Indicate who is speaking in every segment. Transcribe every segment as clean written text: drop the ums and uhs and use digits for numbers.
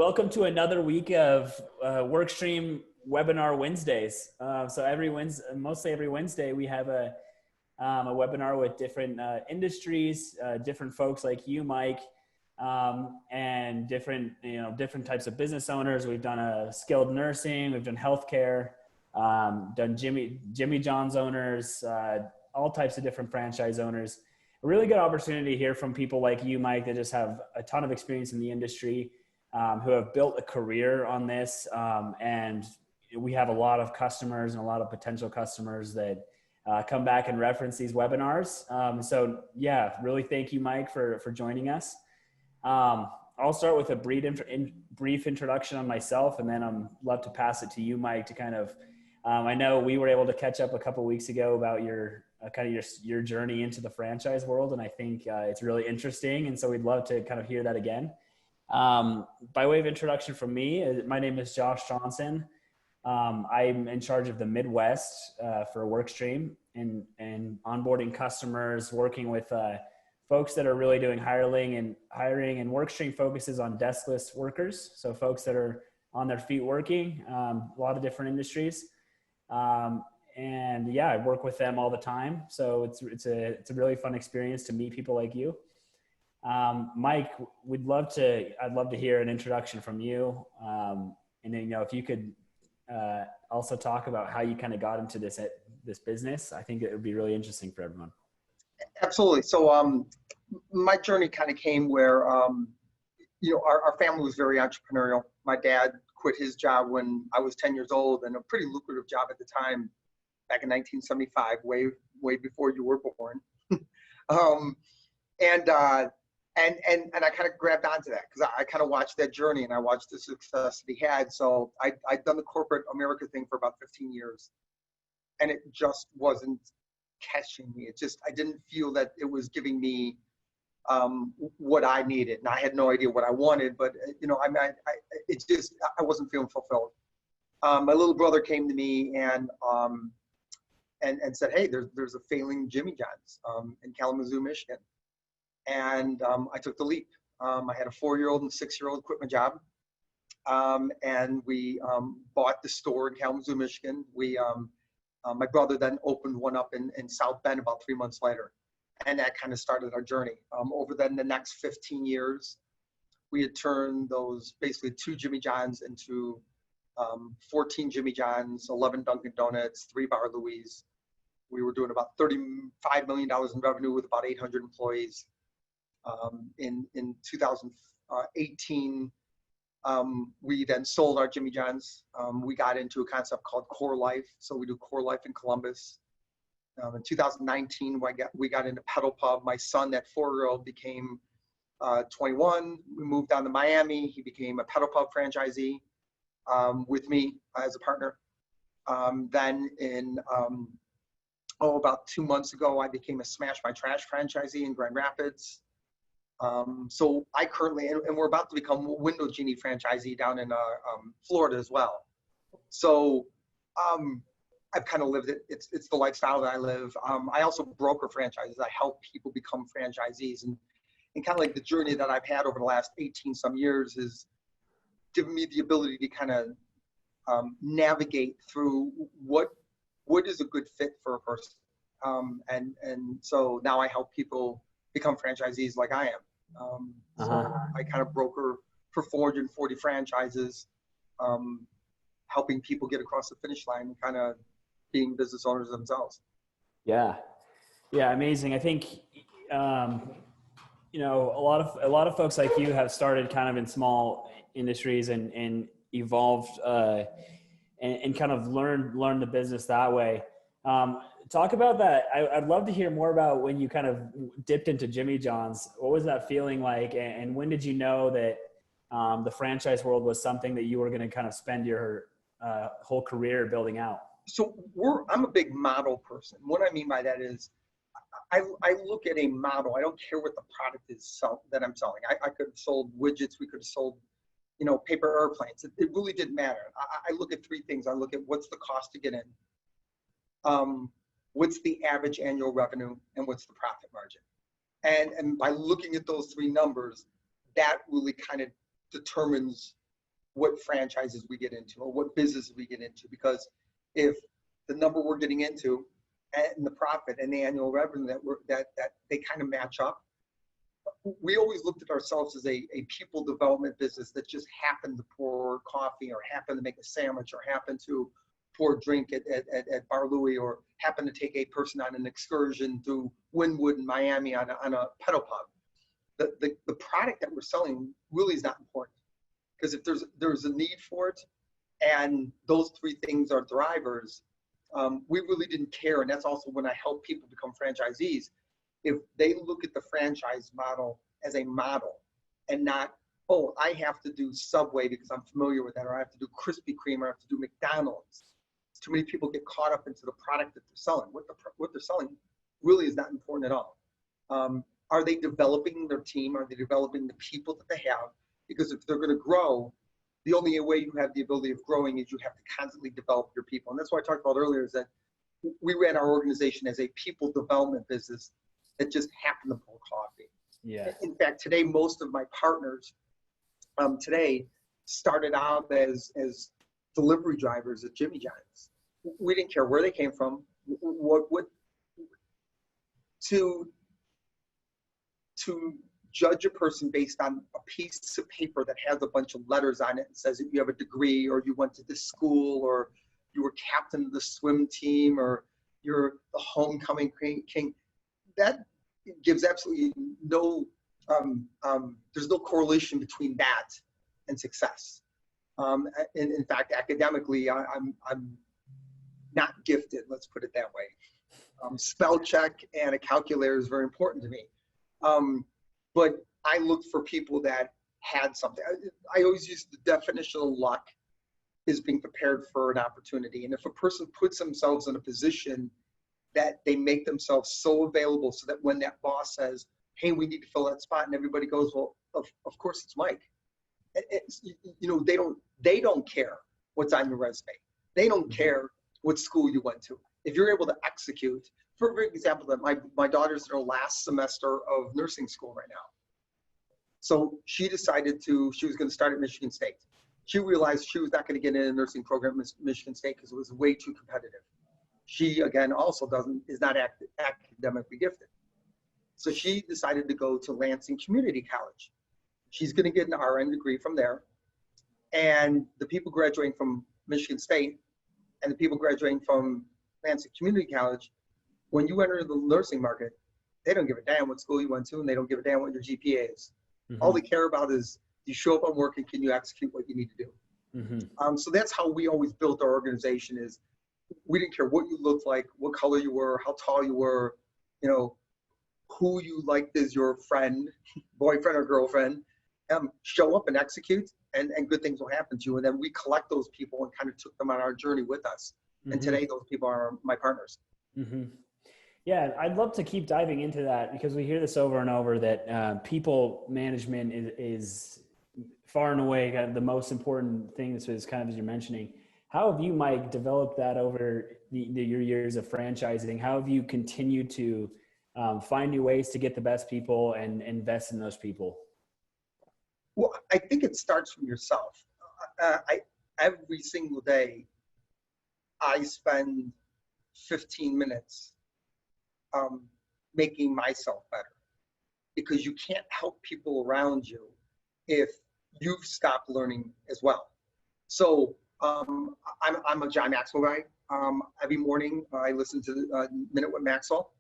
Speaker 1: welcome to another week of Workstream Webinar Wednesdays. So mostly every Wednesday, we have a webinar with different industries, different folks like you, Mike, and different types of business owners. We've done skilled nursing, we've done healthcare, done Jimmy John's owners, all types of different franchise owners. A really good opportunity to hear from people like you, Mike, that just have a ton of experience in the industry, who have built a career on this. And we have a lot of customers and a lot of potential customers that come back and reference these webinars. So yeah, really thank you, Mike, for joining us. I'll start with a brief introduction on myself, and then I'd love to pass it to you, Mike, to kind of, I know we were able to catch up a couple of weeks ago about your journey into the franchise world. And I think it's really interesting. And so we'd love to kind of hear that again. By way of introduction from me, my name is Josh Johnson. I'm in charge of the Midwest for Workstream and onboarding customers, working with folks that are really doing hiring, and Workstream focuses on deskless workers. So folks that are on their feet working, a lot of different industries. And yeah, I work with them all the time. So it's a really fun experience to meet people like you. Mike, I'd love to hear an introduction from you. And then, if you could also talk about how you kind of got into this business. I think it would be really interesting for everyone.
Speaker 2: Absolutely. So my journey kind of came where, our family was very entrepreneurial. My dad quit his job when I was 10 years old, and a pretty lucrative job at the time, back in 1975, way before you were born. And I kind of grabbed onto that because I kind of watched that journey and I watched the success that he had. So I'd done the corporate America thing for about 15 years, and it just wasn't catching me. I didn't feel that it was giving me what I needed, and I had no idea what I wanted. But I wasn't feeling fulfilled. My little brother came to me and said, "Hey, there's a failing Jimmy John's in Kalamazoo, Michigan." And I took the leap. I had a 4-year-old and 6-year-old quit my job. And we bought the store in Kalamazoo, Michigan. My brother then opened one up in South Bend about 3 months later. And that kind of started our journey. Over then the next 15 years, we had turned those basically 2 Jimmy John's into 14 Jimmy John's, 11 Dunkin' Donuts, 3 bar Louie's. We were doing about $35 million in revenue with about 800 employees. In 2018, we then sold our Jimmy John's. We got into a concept called Core Life. So we do Core Life in Columbus. In 2019, we got into Pedal Pub. My son, that 4-year-old, became 21. We moved down to Miami. He became a Pedal Pub franchisee with me as a partner. Then about 2 months ago, I became a Smash My Trash franchisee in Grand Rapids. So I currently, and we're about to become a Window Genie franchisee down in Florida as well. So I've kind of lived it. It's the lifestyle that I live. I also broker franchises. I help people become franchisees, and kind of like the journey that I've had over the last 18 some years is giving me the ability to kind of navigate through what is a good fit for a person. And so now I help people become franchisees like I am. So I kind of broker for 440 franchises, helping people get across the finish line and kind of being business owners themselves. Yeah,
Speaker 1: amazing. I think a lot of folks like you have started kind of in small industries and evolved and kind of learn the business that way. Talk about that. I'd love to hear more about when you kind of dipped into Jimmy John's. What was that feeling like? And when did you know that the franchise world was something that you were going to kind of spend your whole career building out?
Speaker 2: So I'm a big model person. What I mean by that is I look at a model. I don't care what the product is that I'm selling. I could have sold widgets. We could have sold, paper airplanes. It really didn't matter. I look at 3 things. I look at what's the cost to get in. What's the average annual revenue, and what's the profit margin? And by looking at those 3 numbers, that really kind of determines what franchises we get into or what businesses we get into, because if the number we're getting into and the profit and the annual revenue that they kind of match up, we always looked at ourselves as a people development business that just happened to pour coffee or happened to make a sandwich or happened to pour a drink at Bar Louie or happened to take a person on an excursion through Wynwood in Miami on a pedal pub. The product that we're selling really is not important, because if there's a need for it and those three things are drivers, we really didn't care. And that's also when I help people become franchisees. If they look at the franchise model as a model and not, oh, I have to do Subway because I'm familiar with that, or I have to do Krispy Kreme, or I have to do McDonald's. Too many people get caught up into the product that they're selling. What they're selling really is not important at all. Are they developing their team? Are they developing the people that they have? Because if they're going to grow, the only way you have the ability of growing is you have to constantly develop your people. And that's what I talked about earlier, is that we ran our organization as a people development business that just happened to pour coffee.
Speaker 1: Yeah.
Speaker 2: In fact, today, most of my partners today started out as delivery drivers at Jimmy John's. We didn't care where they came from, to judge a person based on a piece of paper that has a bunch of letters on it and says that you have a degree, or you went to this school, or you were captain of the swim team, or you're the homecoming king. That gives absolutely no, there's no correlation between that and success. In fact, academically, I'm not gifted, let's put it that way. Spell check and a calculator is very important to me. But I looked for people that had something. I always use the definition of luck is being prepared for an opportunity. And if a person puts themselves in a position that they make themselves so available so that when that boss says, hey, we need to fill that spot, and everybody goes, well, of course it's Mike. They don't care what's on your resume. They don't care what school you went to. If you're able to execute, for example, that my daughter's in her last semester of nursing school right now. So she decided she was going to start at Michigan State. She realized she was not going to get in a nursing program at Michigan State because it was way too competitive. She, again, also is not academically gifted. So she decided to go to Lansing Community College. She's going to get an RN degree from there. And the people graduating from Michigan State and the people graduating from Lansing Community College, when you enter the nursing market, they don't give a damn what school you went to, and they don't give a damn what your GPA is. Mm-hmm. All they care about is, do you show up on work and can you execute what you need to do? Mm-hmm. So that's how we always built our organization. Is we didn't care what you looked like, what color you were, how tall you were, who you liked as your friend, boyfriend or girlfriend. Show up and execute, and good things will happen to you. And then we collect those people and kind of took them on our journey with us. Mm-hmm. And today, those people are my partners.
Speaker 1: Mm-hmm. Yeah, I'd love to keep diving into that, because we hear this over and over that people management is far and away kind of the most important thing. This is kind of, as you're mentioning. How have you, Mike, developed that over your years of franchising? How have you continued to find new ways to get the best people and invest in those people?
Speaker 2: Well, I think it starts from yourself. Every single day, I spend 15 minutes making myself better, because you can't help people around you if you've stopped learning as well. So I'm a John Maxwell guy. Every morning I listen to Minute with Maxwell,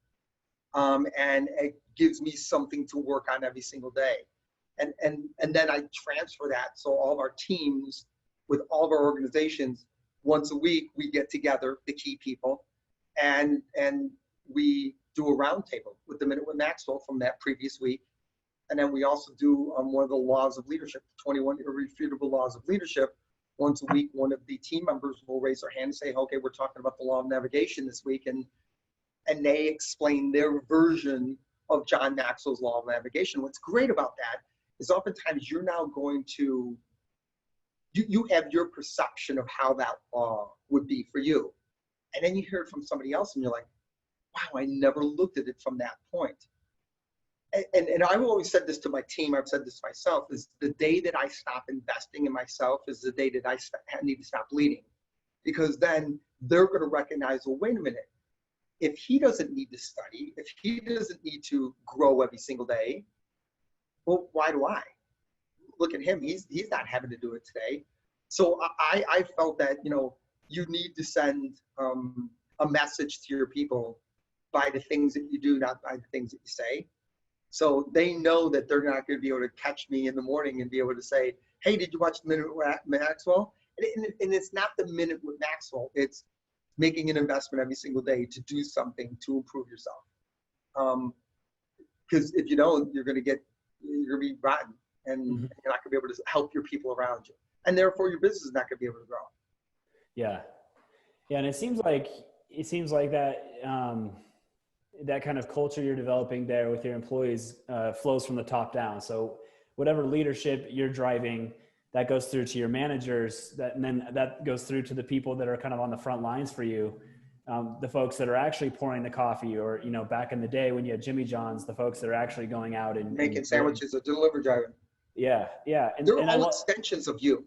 Speaker 2: and it gives me something to work on every single day. And then I transfer that. So all of our teams with all of our organizations, once a week, we get together, the key people, and we do a roundtable with the Minute with Maxwell from that previous week. And then we also do one of the laws of leadership, 21 irrefutable laws of leadership. Once a week, one of the team members will raise their hand and say, okay, we're talking about the law of navigation this week. And they explain their version of John Maxwell's law of navigation. What's great about that is oftentimes you're now going to, you have your perception of how that law would be for you. And then you hear it from somebody else and you're like, wow, I never looked at it from that point. and I've always said this to my team, I've said this to myself, is the day that I stop investing in myself is the day that I need to stop leading. Because then they're going to recognize, well, wait a minute, if he doesn't need to study, if he doesn't need to grow every single day, well, why do I? Look at him, he's not having to do it today. So I felt that, you need to send a message to your people by the things that you do, not by the things that you say. So they know that they're not going to be able to catch me in the morning and be able to say, hey, did you watch the Minute with Maxwell? And it's not the Minute with Maxwell. It's making an investment every single day to do something to improve yourself. Because if you don't, you're going to be rotten, and you're not going to be able to help your people around you. And therefore, your business is not going to be able to grow.
Speaker 1: Yeah. Yeah. And it seems like that, that kind of culture you're developing there with your employees flows from the top down. So whatever leadership you're driving, that goes through to your managers, and then that goes through to the people that are kind of on the front lines for you. The folks that are actually pouring the coffee, or, back in the day when you had Jimmy John's, the folks that are actually going out and
Speaker 2: making sandwiches or delivery driving.
Speaker 1: Yeah. Yeah.
Speaker 2: They're all extensions of you.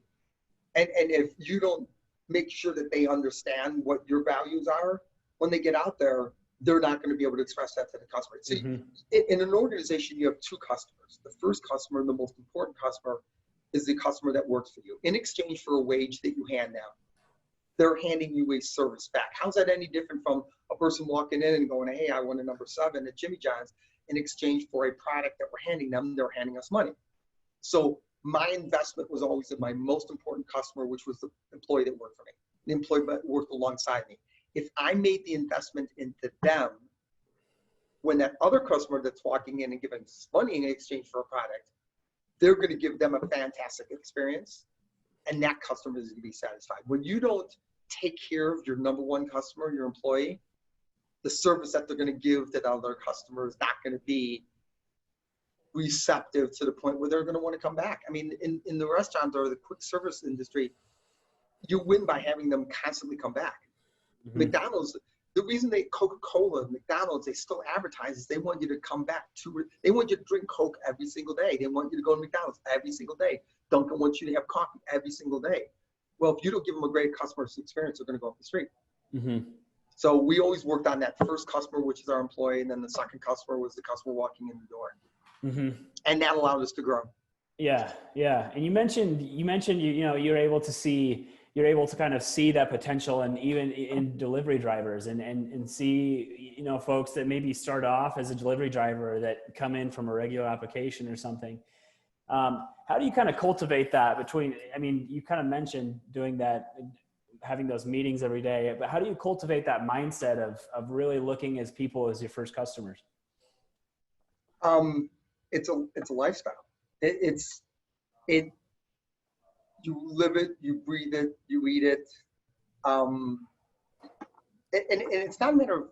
Speaker 2: And if you don't make sure that they understand what your values are, when they get out there, they're not going to be able to express that to the customer. See, in an organization, you have two customers. The first customer, and the most important customer, is the customer that works for you. In exchange for a wage that you hand them, they're handing you a service back. How's that any different from a person walking in and going, hey, I want a number 7 at Jimmy John's. In exchange for a product that we're handing them, they're handing us money. So my investment was always in my most important customer, which was the employee that worked for me, the employee that worked alongside me. If I made the investment into them, when that other customer that's walking in and giving us money in exchange for a product, they're going to give them a fantastic experience, and that customer is going to be satisfied. When you don't take care of your number one customer, your employee, the service that they're going to give to the other customer is not going to be receptive to the point where they're going to want to come back. I mean, in the restaurant or the quick service industry, you win by having them constantly come back. McDonald's, the reason Coca-Cola, McDonald's, they still advertise is they want you to come back they want you to drink Coke every single day. They want you to go to McDonald's every single day. Dunkin wants you to have coffee every single day. Well, if you don't give them a great customer experience, they're going to go off the street. So we always worked on that first customer, which is our employee, and then the second customer was the customer walking in the door. And that allowed us to grow. Yeah.
Speaker 1: Yeah. And you mentioned you're able to kind of see that potential, and even in delivery drivers and see, folks that maybe start off as a delivery driver that come in from a regular application or something. How do you kind of cultivate that you kind of mentioned doing that, having those meetings every day, but how do you cultivate that mindset of really looking as people as your first customers?
Speaker 2: It's a lifestyle. You live it, you breathe it, you eat it. And it's not a matter of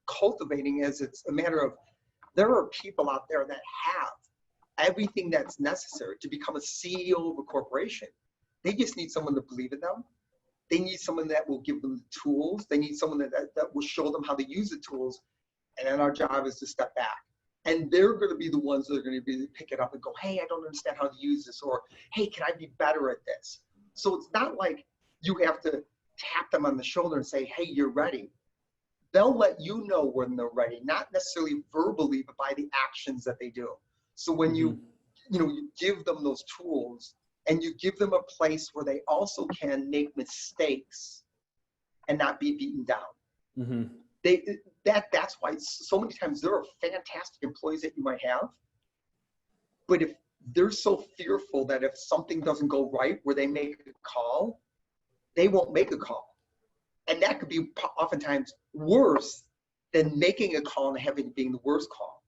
Speaker 2: cultivating, as it's a matter of, there are people out there that have everything that's necessary to become a CEO of a corporation. They just need someone to believe in them. They need someone that will give them the tools. They need someone that will show them how to use the tools. And then our job is to step back. And they're going to be the ones that are going to be pick it up and go, hey, I don't understand how to use this, or hey, can I be better at this? So it's not like you have to tap them on the shoulder and say, hey, you're ready. They'll let you know when they're ready, not necessarily verbally, but by the actions that they do. So when you give them those tools and you give them a place where they also can make mistakes and not be beaten down. That's why so many times there are fantastic employees that you might have, but if they're so fearful that if something doesn't go right where they make a call, they won't make a call. And that could be oftentimes worse than making a call and having it being the worst call.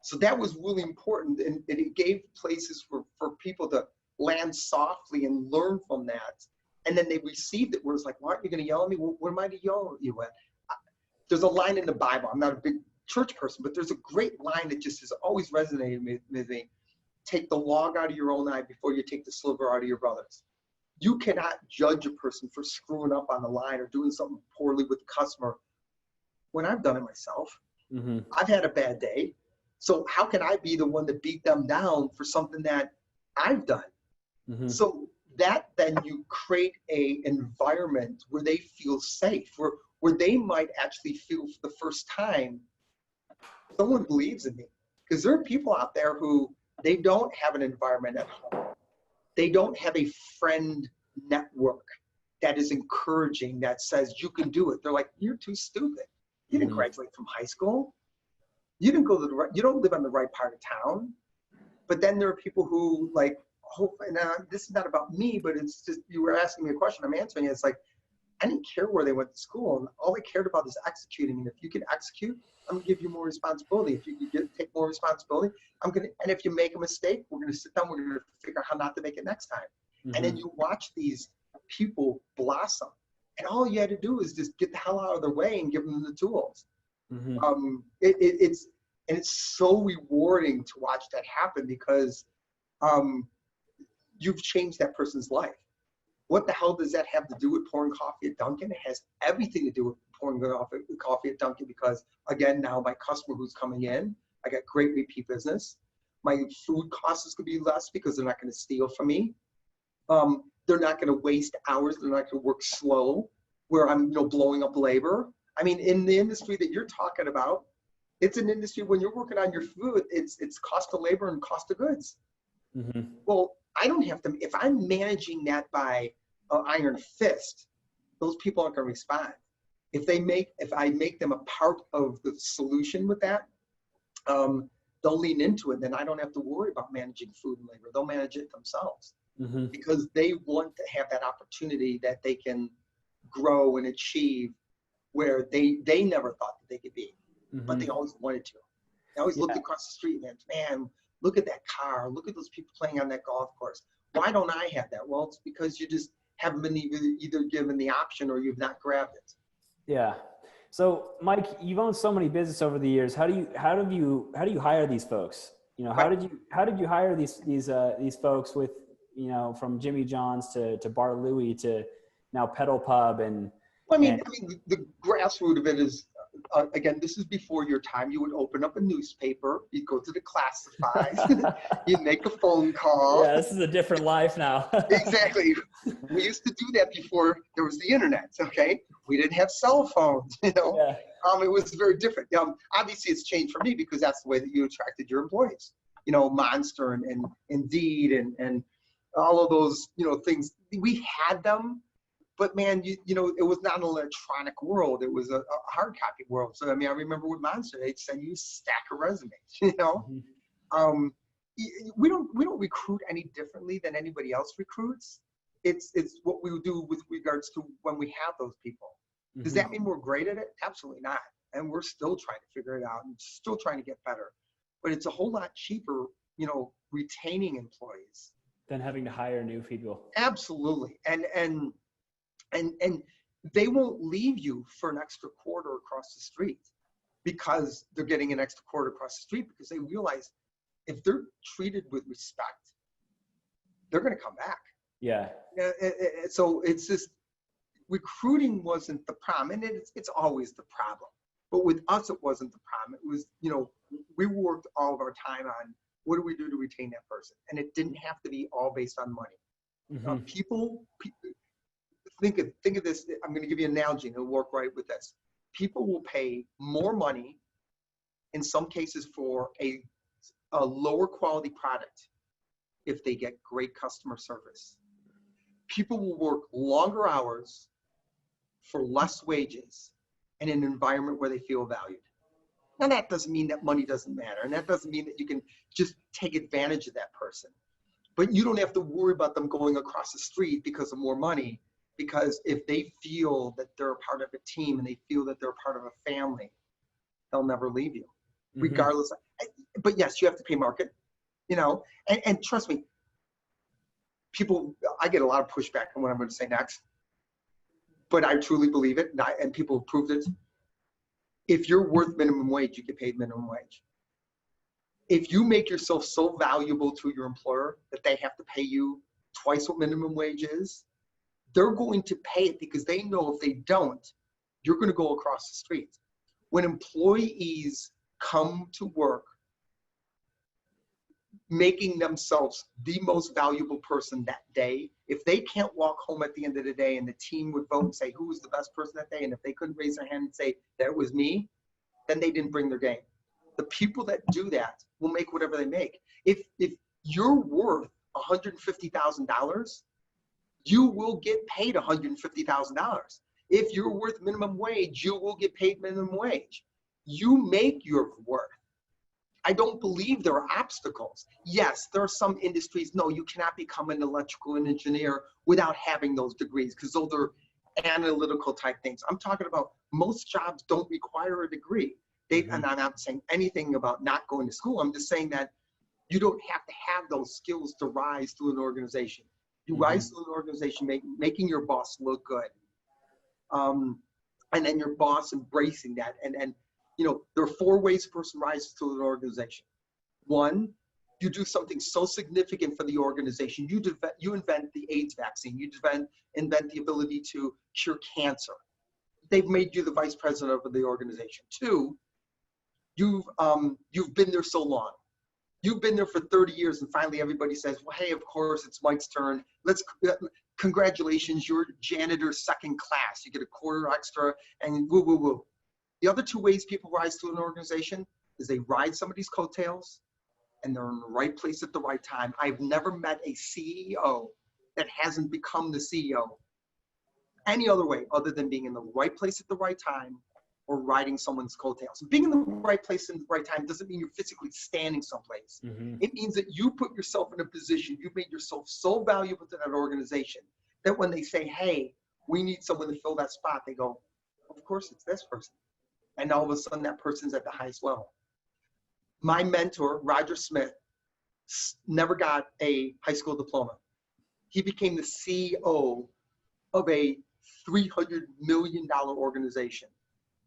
Speaker 2: So that was really important, and it gave places for people to land softly and learn from that. And then they received it where it's like, why aren't you going to yell at me? What am I to yell at you at? There's a line in the Bible. I'm not a big church person, but there's a great line that just has always resonated with me. Take the log out of your own eye before you take the sliver out of your brother's. You cannot judge a person for screwing up on the line or doing something poorly with the customer when I've done it myself. I've had a bad day. So how can I be the one to beat them down for something that I've done?
Speaker 1: Mm-hmm.
Speaker 2: So that then you create a environment where they feel safe, where they might actually feel for the first time, someone believes in me. Because there are people out there who they don't have an environment at home. They don't have a friend network that is encouraging, that says you can do it. They're like, you're too stupid. You didn't graduate from high school. You didn't go to you don't live on the right part of town. But then there are people who like, hope, and this is not about me, but it's just, you were asking me a question, I'm answering it. It's like, I didn't care where they went to school. And all I cared about is executing. And if you can execute, I'm gonna give you more responsibility. If you can take more responsibility, and if you make a mistake, we're gonna sit down, we're gonna figure out how not to make it next time. And then you watch these people blossom. And all you had to do is just get the hell out of their way and give them the tools. It's so rewarding to watch that happen, because you've changed that person's life. What the hell does that have to do with pouring coffee at Dunkin'? It has everything to do with pouring coffee at Dunkin', because again, now my customer who's coming in, I got great repeat business. My food costs is going to be less because they're not going to steal from me. They're not going to waste hours. They're not going to work slow where I'm blowing up labor. I mean, in the industry that you're talking about, it's an industry when you're working on your food, it's cost of labor and cost of goods. Well, I don't have to, if I'm managing that by an iron fist, those people aren't going to respond. If I make them a part of the solution with that, they'll lean into it. Then I don't have to worry about managing food and labor. They'll manage it themselves because they want to have that opportunity that they can grow and achieve where they never thought that they could be, but they always wanted to. They always looked across the street and man, look at that car. Look at those people playing on that golf course. Why don't I have that? Well, it's because you just haven't been either given the option or you've not grabbed it.
Speaker 1: Yeah. So Mike, you've owned so many businesses over the years. How do you hire these folks? How did you hire these folks with, from Jimmy John's to Bar Louie to now Pedal Pub and,
Speaker 2: I mean, the grassroots of it is, again, this is before your time. You would open up a newspaper, you'd go to the classifieds, you'd make a phone call.
Speaker 1: Yeah, this is a different life now.
Speaker 2: Exactly. We used to do that before there was the internet, okay? We didn't have cell phones, It was very different. Obviously, it's changed for me because that's the way that you attracted your employees. Monster and Indeed and all of those, things. We had them. But man, it was not an electronic world. It was a hard copy world. So, I remember with Monster, they'd send you a stack of resumes, We don't recruit any differently than anybody else recruits. It's what we do with regards to when we have those people. Does that mean we're great at it? Absolutely not. And we're still trying to figure it out and still trying to get better. But it's a whole lot cheaper, retaining employees
Speaker 1: than having to hire new people.
Speaker 2: Absolutely. And they won't leave you for an extra quarter across the street because they're getting an extra quarter across the street, because they realize if they're treated with respect, they're going to come back.
Speaker 1: Yeah.
Speaker 2: So it's just, recruiting wasn't the problem, and it's always the problem. But with us, it wasn't the problem. It was, we worked all of our time on what do we do to retain that person, and it didn't have to be all based on money. People think of this. I'm going to give you an analogy, and it'll work right with this. People will pay more money, in some cases, for a lower quality product if they get great customer service. People will work longer hours for less wages in an environment where they feel valued. Now, that doesn't mean that money doesn't matter, and that doesn't mean that you can just take advantage of that person. But you don't have to worry about them going across the street because of more money. Because if they feel that they're a part of a team and they feel that they're a part of a family, they'll never leave you, regardless. But yes, you have to pay market, and trust me, I get a lot of pushback on what I'm going to say next, but I truly believe it, and people have proved it. If you're worth minimum wage, you get paid minimum wage. If you make yourself so valuable to your employer that they have to pay you twice what minimum wage is, they're going to pay it because they know if they don't, you're going to go across the street. When employees come to work making themselves the most valuable person that day. If they can't walk home at the end of the day and the team would vote and say who was the best person that day, and if they couldn't raise their hand and say that was me, then they didn't bring their game. The people that do that will make whatever they make. If you're worth $150,000, you will get paid $150,000. If you're worth minimum wage, you will get paid minimum wage. You make your worth. I don't believe there are obstacles. Yes, there are some industries, no, you cannot become an electrical engineer without having those degrees, because those are analytical type things. I'm talking about most jobs don't require a degree. And I'm not saying anything about not going to school. I'm just saying that you don't have to have those skills to rise through an organization. You rise through an organization making your boss look good. And then your boss embracing that. And you know, there are 4 ways a person rises to an organization. 1, you do something so significant for the organization. You invent the AIDS vaccine. You invent the ability to cure cancer. They've made you the vice president of the organization. 2, you've been there so long. You've been there for 30 years, and finally everybody says, well, hey, of course, it's Mike's turn. Congratulations, you're janitor's second class. You get a quarter extra, and woo, woo, woo. The other 2 ways people rise to an organization is they ride somebody's coattails, and they're in the right place at the right time. I've never met a CEO that hasn't become the CEO any other way other than being in the right place at the right time or riding someone's coattails. Being in the right place in the right time doesn't mean you're physically standing someplace. It means that you put yourself in a position, you've made yourself so valuable to that organization that when they say, hey, we need someone to fill that spot, they go, of course it's this person. And all of a sudden that person's at the highest level. My mentor, Roger Smith, never got a high school diploma. He became the CEO of a $300 million organization,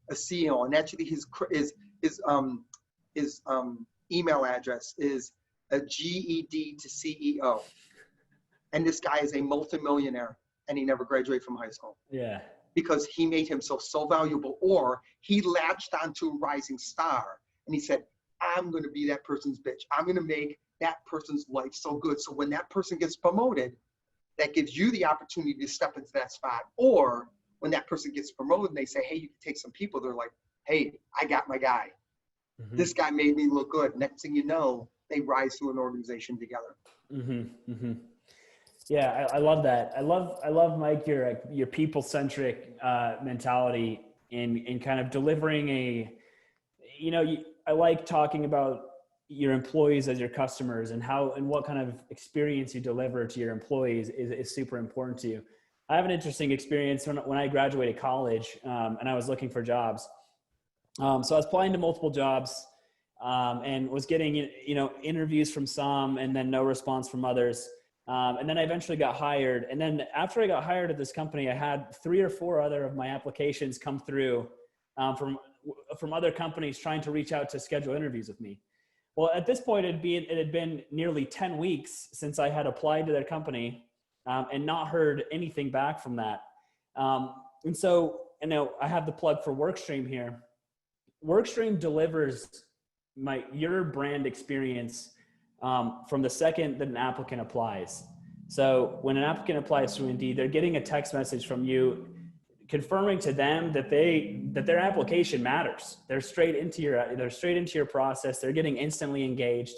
Speaker 2: a CEO. And actually his email address is a GED to CEO. And this guy is a multimillionaire, and he never graduated from high school.
Speaker 1: Yeah.
Speaker 2: Because he made himself so valuable, or he latched onto a rising star and he said, I'm going to be that person's bitch. I'm going to make that person's life so good. So when that person gets promoted, that gives you the opportunity to step into that spot. Or when that person gets promoted and they say, hey, you can take some people, they're like, hey, I got my guy. This guy made me look good. Next thing you know, they rise to an organization together.
Speaker 1: Yeah, I love that. I love Mike, your people-centric mentality in kind of delivering I like talking about your employees as your customers, and what kind of experience you deliver to your employees is super important to you. I have an interesting experience when I graduated college and I was looking for jobs. So I was applying to multiple jobs and was getting, interviews from some and then no response from others. And then I eventually got hired. And then after I got hired at this company, I had 3 or 4 other of my applications come through from other companies trying to reach out to schedule interviews with me. Well, at this point, it had been nearly 10 weeks since I had applied to their company and not heard anything back from that. And so, I have the plug for Workstream here. Workstream delivers your brand experience from the second that an applicant applies. So when an applicant applies through Indeed, they're getting a text message from you confirming to them that their application matters. They're straight into your process. They're getting instantly engaged.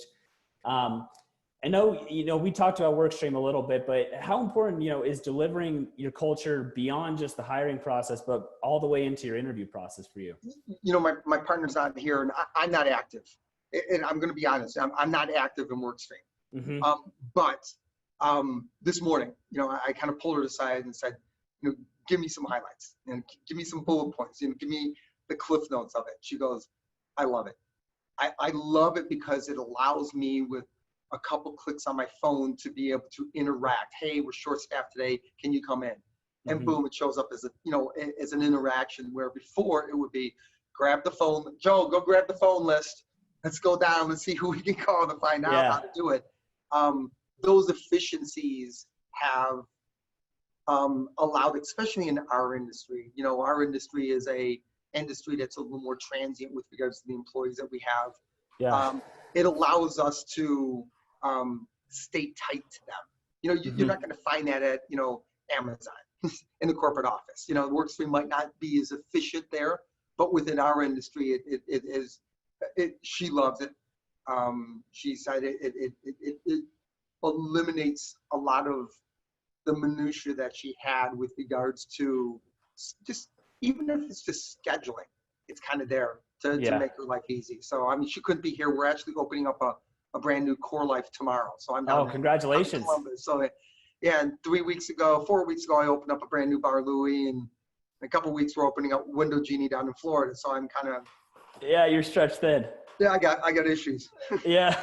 Speaker 1: I know, we talked about Workstream a little bit, but how important, is delivering your culture beyond just the hiring process, but all the way into your interview process for you?
Speaker 2: My partner's not here, and I'm not active. And I'm going to be honest, I'm not active in Workstream. But this morning, I kind of pulled her aside and said, give me some highlights and give me some bullet points, give me the cliff notes of it. She goes, I love it. I love it because it allows me with a couple clicks on my phone to be able to interact. Hey, we're short-staffed today. Can you come in? And boom, it shows up as as an interaction, where before it would be grab the phone. Joe, go grab the phone list. Let's go down and see who we can call to find out how to do it. Those efficiencies have allowed, especially in our industry. Our industry is a industry that's a little more transient with regards to the employees that we have. It allows us to stay tight to them. You know, you're not going to find that at, you know, Amazon in the corporate office. You know, Workstream might not be as efficient there, but within our industry, it is. She loves it. She said it eliminates a lot of the minutia that she had with regards to just, even if it's just scheduling, it's kind of there to make her life easy. So, I mean, she couldn't be here. We're actually opening up a brand new Core Life tomorrow. So I'm down
Speaker 1: congratulations.
Speaker 2: in Columbus. So, yeah, and 4 weeks ago, I opened up a brand new bar, Louie, and in a couple of weeks, we're opening up Window Genie down in Florida. So I'm kind of.
Speaker 1: Yeah, you're stretched thin.
Speaker 2: Yeah, I got issues.
Speaker 1: Yeah.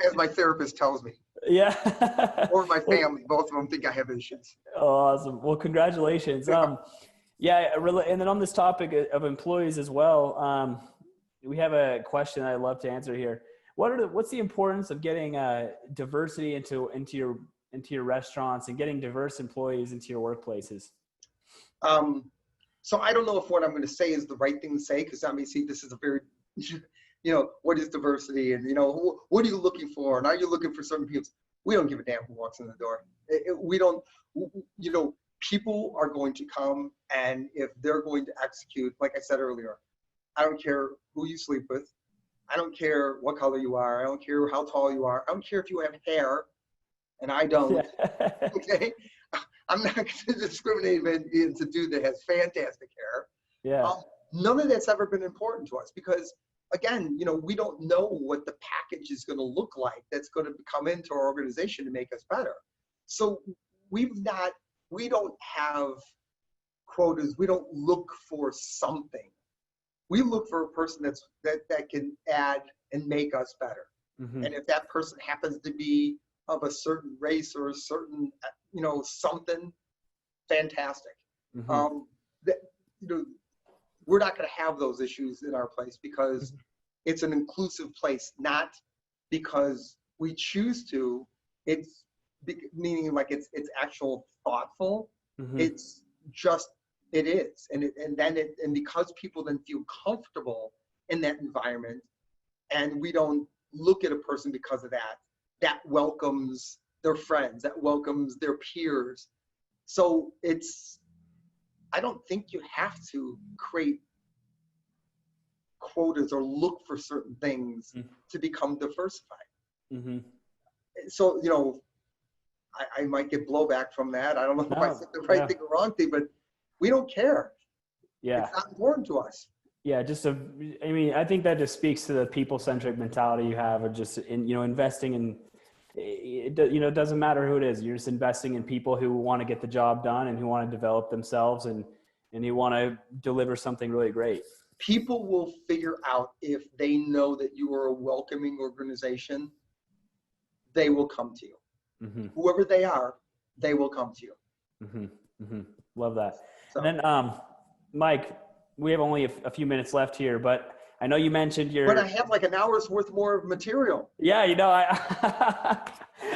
Speaker 2: as my therapist tells me.
Speaker 1: Yeah.
Speaker 2: Or my family. Both of them think I have issues.
Speaker 1: Oh, awesome. Well, congratulations. Yeah, and then on this topic of employees as well, we have a question I'd love to answer here. What's the importance of getting diversity into your restaurants and getting diverse employees into your workplaces?
Speaker 2: So I don't know if what I'm going to say is the right thing to say, because obviously this is a very, you know, what is diversity, and, you know, what are you looking for, and are you looking for certain people? We don't give a damn who walks in the door. We don't, you know, people are going to come, and if they're going to execute, like I said earlier, I don't care who you sleep with. I don't care what color you are. I don't care how tall you are. I don't care if you have hair, and I don't.
Speaker 1: Yeah.
Speaker 2: Okay? I'm not going to discriminate against a dude that has fantastic hair.
Speaker 1: Yeah.
Speaker 2: None of that's ever been important to us because, again, you know, we don't know what the package is going to look like that's going to come into our organization to make us better. So we don't have quotas. We don't look for something. We look for a person that can add and make us better. And if that person happens to be of a certain race or a certain, you know, something, fantastic. That, you know, we're not going to have those issues in our place because it's an inclusive place, not because we choose to. It's meaning like it's actual thoughtful. It's just, it is. And because people then feel comfortable in that environment, and we don't look at a person because of that, that welcomes their friends, that welcomes their peers. So I don't think you have to create quotas or look for certain things to become diversified. So, you know, I might get blowback from that. I don't know if I said the right thing or wrong thing, but we don't care.
Speaker 1: Yeah.
Speaker 2: It's not important to us.
Speaker 1: Yeah. I mean, I think that just speaks to the people-centric mentality you have of just investing in, it doesn't matter who it is. You're just investing in people who want to get the job done and who want to develop themselves and who want to deliver something really great.
Speaker 2: People will figure out if they know that you are a welcoming organization, they will come to you. Whoever they are, they will come to you.
Speaker 1: Love that.
Speaker 2: So.
Speaker 1: And then, Mike, we have only a few minutes left here, but I know you mentioned
Speaker 2: But I have like an hour's worth more of material.
Speaker 1: Yeah,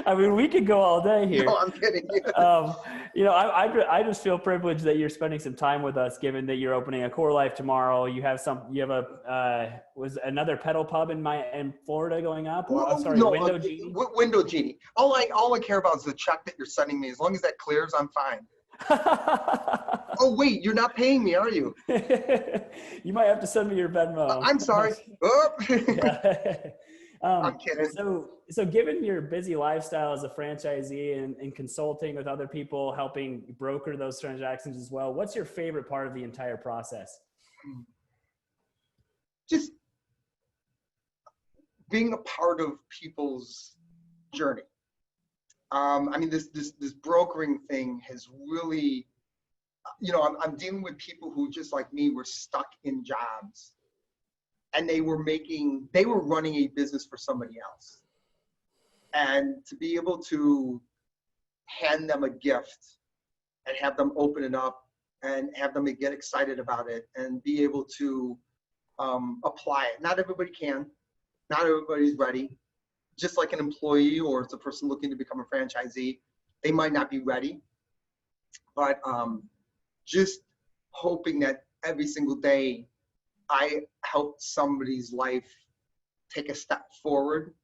Speaker 1: I mean, we could go all day here.
Speaker 2: No, I'm kidding.
Speaker 1: I just feel privileged that you're spending some time with us, given that you're opening a Core Life tomorrow. You have was another pedal pub in Florida going up? Window Genie.
Speaker 2: Window Genie. All I care about is the check that you're sending me. As long as that clears, I'm fine. Oh wait, you're not paying me, are you?
Speaker 1: You might have to send me your Venmo.
Speaker 2: I'm sorry. I'm kidding.
Speaker 1: So given your busy lifestyle as a franchisee and consulting with other people, helping broker those transactions as well, what's your favorite part of the entire process?
Speaker 2: Just being a part of people's journey. I mean, this brokering thing has really, I'm dealing with people who, just like me, were stuck in jobs, and they were running a business for somebody else. And to be able to hand them a gift and have them open it up and have them get excited about it and be able to apply it. Not everybody can. Not everybody's ready. Just like an employee or it's a person looking to become a franchisee, they might not be ready. But just hoping that every single day I help somebody's life take a step forward,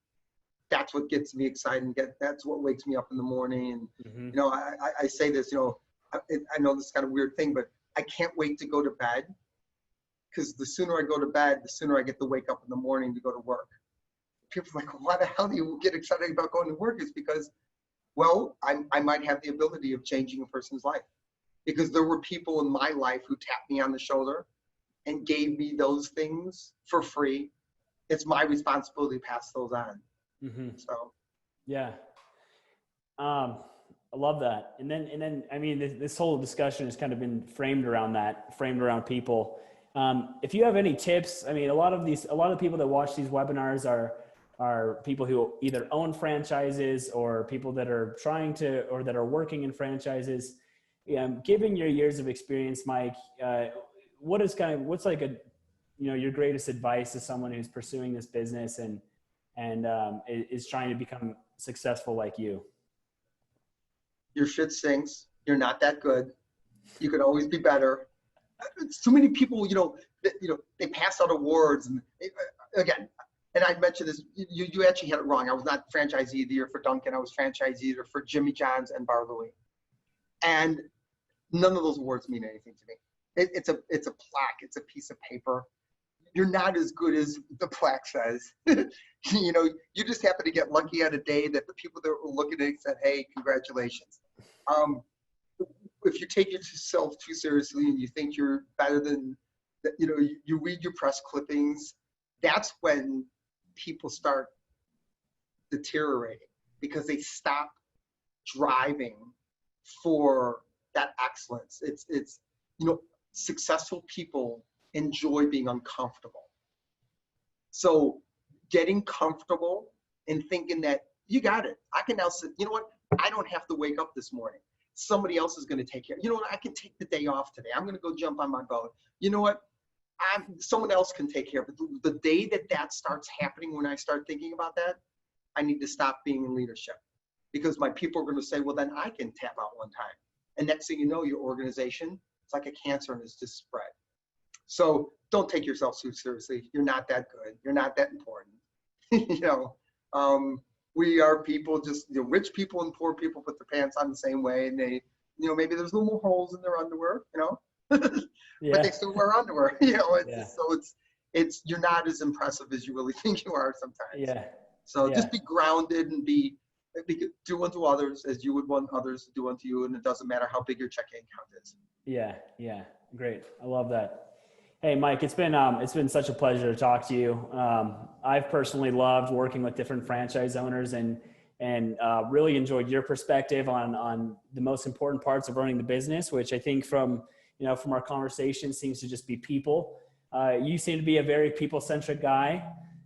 Speaker 2: that's what gets me excited. And that's what wakes me up in the morning. And, you know, I say this, you know, I know this is kind of a weird thing, but I can't wait to go to bed, because the sooner I go to bed, the sooner I get to wake up in the morning to go to work. People are like, why the hell do you get excited about going to work? It's because, well, I might have the ability of changing a person's life, because there were people in my life who tapped me on the shoulder and gave me those things for free. It's my responsibility to pass those on. So,
Speaker 1: yeah. I love that. And then, I mean, this whole discussion has kind of been framed around people. If you have any tips, I mean, a lot of people that watch these webinars are people who either own franchises or people that are trying to, or that are working in franchises. Given your years of experience, Mike, what's like your greatest advice to someone who's pursuing this business and is trying to become successful like you?
Speaker 2: Your shit stinks. You're not that good. You could always be better. Too many people, they pass out awards, and again, and I mentioned this, you actually had it wrong. I was not franchisee of the year for Dunkin. I was franchisee of the year for Jimmy John's and Bar Louie. And none of those awards mean anything to me. It's a plaque. It's a piece of paper. You're not as good as the plaque says. You just happen to get lucky on a day that the people that were looking at it said, hey, congratulations. If you take yourself too seriously and you think you're better than, you read your press clippings, that's when people start deteriorating, because they stop driving for that excellence. It's successful people enjoy being uncomfortable. So getting comfortable and thinking that you got it. I can now say, you know what? I don't have to wake up this morning. Somebody else is going to take care. You know what? I can take the day off today. I'm going to go jump on my boat. You know what? Someone else can take care of it. The day that starts happening, when I start thinking about that, I need to stop being in leadership, because my people are going to say, well, then I can tap out one time. And next thing you know, your organization, it's like a cancer and it's just spread. So don't take yourself too seriously. You're not that good. You're not that important. We are people, just rich people and poor people put their pants on the same way, and they, maybe there's little holes in their underwear, but they still wear underwear. So it's you're not as impressive as you really think you are sometimes.
Speaker 1: Yeah.
Speaker 2: So just be grounded and do unto others as you would want others to do unto you, and it doesn't matter how big your checking account is. Yeah.
Speaker 1: Great. I love that. Hey, Mike, it's been such a pleasure to talk to you. I've personally loved working with different franchise owners and really enjoyed your perspective on the most important parts of running the business, which I think from our conversation seems to just be people. You seem to be a very people-centric guy.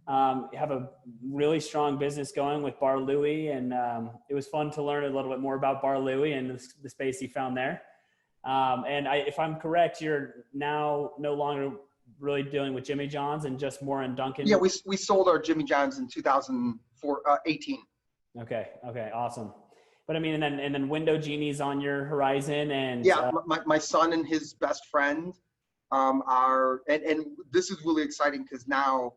Speaker 1: You have a really strong business going with Bar Louie, and it was fun to learn a little bit more about Bar Louie and the space you found there. If I'm correct, you're now no longer really dealing with Jimmy John's and just more in Dunkin.
Speaker 2: Yeah, we sold our Jimmy John's in 2018.
Speaker 1: Okay, awesome. But I mean, and then Window Genie's on your horizon, and
Speaker 2: yeah, my son and his best friend are, and this is really exciting, because now,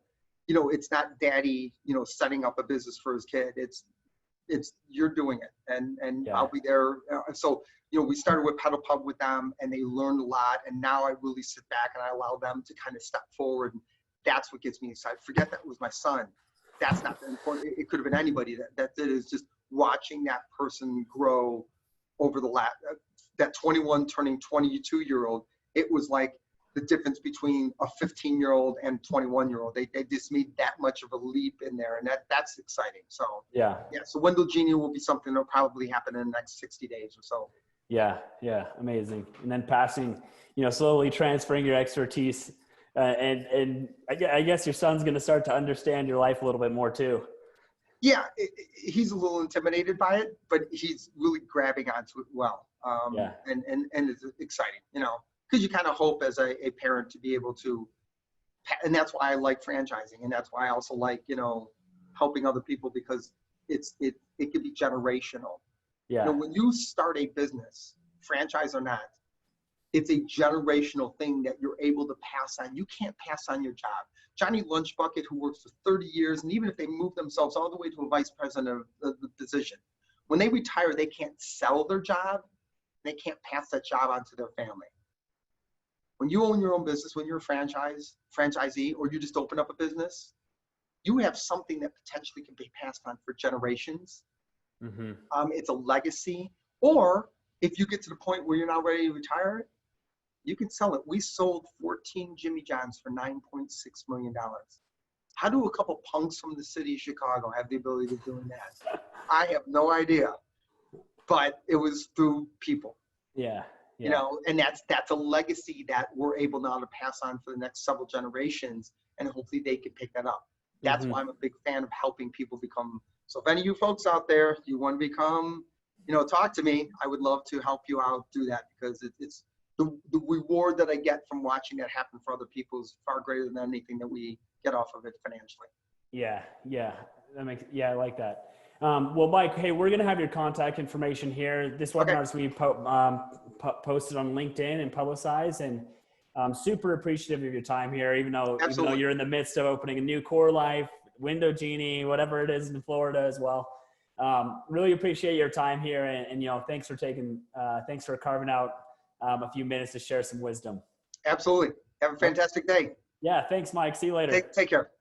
Speaker 2: it's not daddy, setting up a business for his kid. It's you're doing it, and yeah. I'll be there. So we started with Pedal Pub with them, and they learned a lot. And now I really sit back and I allow them to kind of step forward. And that's what gets me excited. Forget that was my son. That's not important. It could have been anybody. That is just watching that person grow over the last, that 21 turning 22-year-old. It was like the difference between a 15-year-old and 21-year-old. They just made that much of a leap in there, and that's exciting. So yeah. So Window Genie will be something that'll probably happen in the next 60 days or so.
Speaker 1: Yeah, amazing. And then passing, slowly transferring your expertise, and I guess your son's going to start to understand your life a little bit more too.
Speaker 2: Yeah, he's a little intimidated by it, but he's really grabbing onto it well. And it's exciting, because you kind of hope as a parent to be able to, and that's why I like franchising, and that's why I also like, helping other people, because it can be generational. Yeah. When you start a business, franchise or not, It's a generational thing that you're able to pass on. You can't pass on your job. Johnny Lunchbucket, who works for 30 years, and even if they move themselves all the way to a vice president of the position, when they retire, they can't sell their job. They can't pass that job on to their family. When you own your own business, when you're a franchisee, or you just open up a business, you have something that potentially can be passed on for generations.
Speaker 1: Mm-hmm.
Speaker 2: It's a legacy. Or if you get to the point where you're not ready to retire, you can sell it. We sold 14 Jimmy John's for $9.6 million. How do a couple punks from the city of Chicago have the ability of doing that? I have no idea, but it was through people.
Speaker 1: Yeah.
Speaker 2: You know, and that's a legacy that we're able now to pass on for the next several generations, and hopefully they can pick that up. That's why I'm a big fan of helping people become. So if any of you folks out there, you want to become, you know, talk to me. I would love to help you out do that, because it's the reward that I get from watching that happen for other people is far greater than anything that we get off of it financially.
Speaker 1: Yeah. I like that. Well, Mike, hey, we're going to have your contact information here. This webinar is going to be posted on LinkedIn and publicized, and I'm super appreciative of your time here, even though you're in the midst of opening a new Core Life, Window Genie, whatever it is in Florida as well. Really appreciate your time here. And you know, thanks for carving out a few minutes to share some wisdom.
Speaker 2: Absolutely. Have a fantastic day.
Speaker 1: Yeah. Thanks, Mike. See you later.
Speaker 2: Take care.